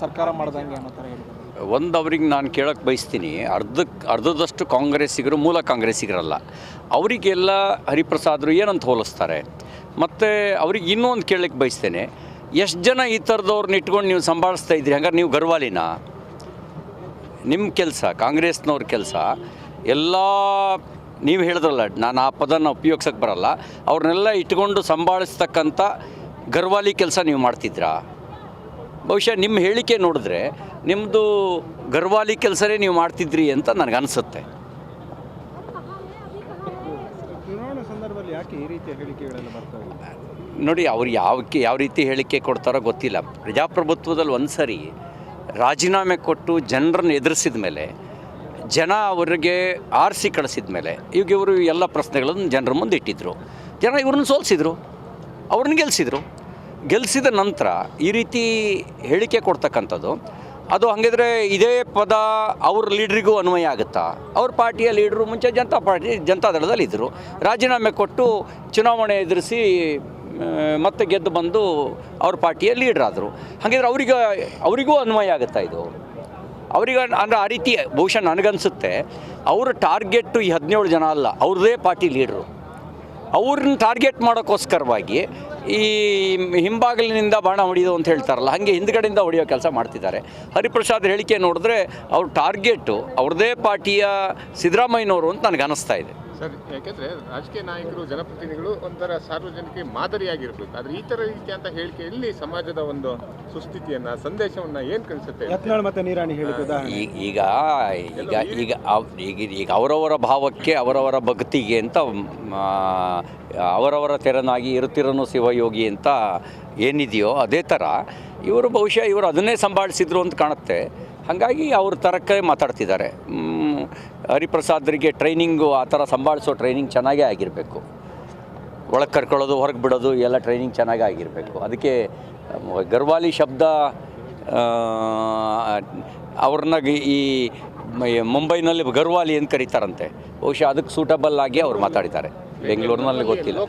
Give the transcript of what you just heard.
ಸರ್ಕಾರ ಮಾಡ್ದಂಗೆ ಅನ್ನೋ ಥರ ಹೇಳಿದ್ದಾರೆ. ಒಂದು ಅವ್ರಿಗೆ ನಾನು ಕೇಳೋಕ್ಕೆ ಬಯಸ್ತೀನಿ, ಅರ್ಧದಷ್ಟು ಕಾಂಗ್ರೆಸ್ಸಿಗರು ಮೂಲ ಕಾಂಗ್ರೆಸ್ಸಿಗರಲ್ಲ. ಅವರಿಗೆಲ್ಲ ಹರಿಪ್ರಸಾದರು ಏನಂತ ಹೋಲಿಸ್ತಾರೆ. ಮತ್ತು ಅವ್ರಿಗೆ ಇನ್ನೊಂದು ಕೇಳಕ್ಕೆ ಬಯಸ್ತೇನೆ, ಎಷ್ಟು ಜನ ಈ ಥರದವ್ರನ್ನ ಇಟ್ಕೊಂಡು ನೀವು ಸಂಭಾಳಿಸ್ತಾ ಇದ್ರಿ? ಹಂಗಾರೆ ನೀವು ಗರ್ವಾಲಿನಾ? ನಿಮ್ಮ ಕೆಲಸ, ಕಾಂಗ್ರೆಸ್ನವ್ರ ಕೆಲಸ ಎಲ್ಲ ನೀವು ಹೇಳಿದ್ರಲ್ಲ, ನಾನು ಆ ಪದನ ಉಪಯೋಗಿಸೋಕ್ಕೆ ಬರಲ್ಲ, ಅವ್ರನ್ನೆಲ್ಲ ಇಟ್ಕೊಂಡು ಸಂಭಾಳಿಸ್ತಕ್ಕಂಥ ಗರ್ವಾಲಿ ಕೆಲಸ ನೀವು ಮಾಡ್ತಿದ್ರಾ? ಬಹುಶಃ ನಿಮ್ಮ ಹೇಳಿಕೆ ನೋಡಿದ್ರೆ ನಿಮ್ಮದು ಗರ್ವಾಲಿ ಕೆಲಸನೇ ನೀವು ಮಾಡ್ತಿದ್ರಿ ಅಂತ ನನಗನ್ಸುತ್ತೆ. ಚುನಾವಣೆ ಸಂದರ್ಭದಲ್ಲಿ ಯಾಕೆ ಈ ರೀತಿಯ ಹೇಳಿಕೆಗಳೆಲ್ಲ ಬರ್ತಾರೆ? ನೋಡಿ, ಅವ್ರು ಯಾವ ರೀತಿ ಹೇಳಿಕೆ ಕೊಡ್ತಾರೋ ಗೊತ್ತಿಲ್ಲ. ಪ್ರಜಾಪ್ರಭುತ್ವದಲ್ಲಿ ಒಂದು ಸರಿ ರಾಜೀನಾಮೆ ಕೊಟ್ಟು ಜನರನ್ನು ಎದುರಿಸಿದ ಮೇಲೆ, ಜನ ಅವರಿಗೆ ಆರಿಸಿ ಕಳಿಸಿದ ಮೇಲೆ, ಈಗ ಇವರು ಎಲ್ಲ ಪ್ರಶ್ನೆಗಳನ್ನು ಜನರ ಮುಂದೆ ಇಟ್ಟಿದ್ದರು. ಜನ ಇವ್ರನ್ನ ಸೋಲಿಸಿದ್ರು, ಅವ್ರನ್ನ ಗೆಲ್ಲಿಸಿದ ನಂತರ ಈ ರೀತಿ ಹೇಳಿಕೆ ಕೊಡ್ತಕ್ಕಂಥದ್ದು, ಅದು ಹಾಗಿದ್ರೆ ಇದೇ ಪದ ಅವ್ರ ಲೀಡ್ರಿಗೂ ಅನ್ವಯ ಆಗುತ್ತಾ? ಅವ್ರ ಪಾರ್ಟಿಯ ಲೀಡ್ರು ಮುಂಚೆ ಜನತಾದಳದಲ್ಲಿ ಇದ್ದರು, ರಾಜೀನಾಮೆ ಕೊಟ್ಟು ಚುನಾವಣೆ ಎದುರಿಸಿ ಮತ್ತೆ ಗೆದ್ದು ಬಂದು ಅವ್ರ ಪಾರ್ಟಿಯ ಲೀಡ್ರಾದರು. ಹಾಗಿದ್ರೆ ಅವರಿಗೂ ಅನ್ವಯ ಆಗುತ್ತಾ ಇದು? ಅವರಿಗೆ ಅಂದರೆ ಆ ರೀತಿ ಬಹುಶಃ ನನಗನ್ಸುತ್ತೆ ಅವರ ಟಾರ್ಗೆಟ್ಟು ಈ 17 ಜನ ಅಲ್ಲ, ಅವ್ರದ್ದೇ ಪಾರ್ಟಿ ಲೀಡ್ರು. ಅವ್ರನ್ನ ಟಾರ್ಗೆಟ್ ಮಾಡೋಕ್ಕೋಸ್ಕರವಾಗಿ ಈ ಹಿಂಬಾಗಿಲಿನಿಂದ ಬಾಣ ಹೊಡೆಯೋದು ಅಂತ ಹೇಳ್ತಾರಲ್ಲ, ಹಾಗೆ ಹಿಂದ್ಗಡೆಯಿಂದ ಹೊಡೆಯೋ ಕೆಲಸ ಮಾಡ್ತಿದ್ದಾರೆ. ಹರಿಪ್ರಸಾದ್ ಹೇಳಿಕೆ ನೋಡಿದ್ರೆ ಅವ್ರ ಟಾರ್ಗೆಟು ಅವ್ರದ್ದೇ ಪಾರ್ಟಿಯ ಸಿದ್ದರಾಮಯ್ಯನವರು ಅಂತ ನನಗೆ ಅನ್ನಿಸ್ತಾ ಇದೆ ಸರ್. ಯಾಕೆಂದರೆ ರಾಜಕೀಯ ನಾಯಕರು, ಜನಪ್ರತಿನಿಧಿಗಳು ಒಂಥರ ಸಾರ್ವಜನಿಕ ಮಾದರಿಯಾಗಿರ್ಬೇಕು. ಆದರೆ ಈ ಥರ ರೀತಿಯಂಥ ಹೇಳಿಕೆ ಎಲ್ಲಿ ಸಮಾಜದ ಒಂದು ಸುಸ್ಥಿತಿಯನ್ನು, ಸಂದೇಶವನ್ನು ಏನು ಕಳಿಸುತ್ತೆ? ಯತ್ನಾಳ್ ಮತ್ತು ನಿರಾಣಿ ಹೇಳಿಕೆ ಈಗ ಅವರವರ ಭಾವಕ್ಕೆ, ಅವರವರ ಭಕ್ತಿಗೆ ಅಂತ ಅವರವರ ತೆರನಾಗಿ ಇರುತ್ತಿರನು ಶಿವಯೋಗಿ ಅಂತ ಏನಿದೆಯೋ ಅದೇ ಥರ ಇವರು ಬಹುಶಃ ಅದನ್ನೇ ಸಂಭಾಳಿಸಿದ್ರು ಅಂತ ಕಾಣುತ್ತೆ. ಹಾಗಾಗಿ ಅವ್ರ ಥರಕ್ಕೆ ಮಾತಾಡ್ತಿದ್ದಾರೆ. ಹರಿಪ್ರಸಾದ್ರಿಗೆ ಟ್ರೈನಿಂಗು, ಆ ಥರ ಸಂಭಾಳಿಸೋ ಟ್ರೈನಿಂಗ್ ಚೆನ್ನಾಗೇ ಆಗಿರಬೇಕು. ಒಳಗೆ ಕರ್ಕೊಳ್ಳೋದು, ಹೊರಗೆ ಬಿಡೋದು ಎಲ್ಲ ಟ್ರೈನಿಂಗ್ ಚೆನ್ನಾಗೇ ಆಗಿರಬೇಕು. ಅದಕ್ಕೆ ಗರ್ವಾಲಿ ಶಬ್ದ ಅವ್ರನ್ನ ಈ ಮುಂಬೈನಲ್ಲಿ ಗರ್ವಾಲಿ ಅಂತ ಕರೀತಾರಂತೆ. ಬಹುಶಃ ಅದಕ್ಕೆ ಸೂಟಬಲ್ ಆಗಿ ಅವ್ರು ಮಾತಾಡಿದ್ದಾರೆ. ಬೆಂಗಳೂರಿನಲ್ಲಿ ಗೊತ್ತಿಲ್ಲ.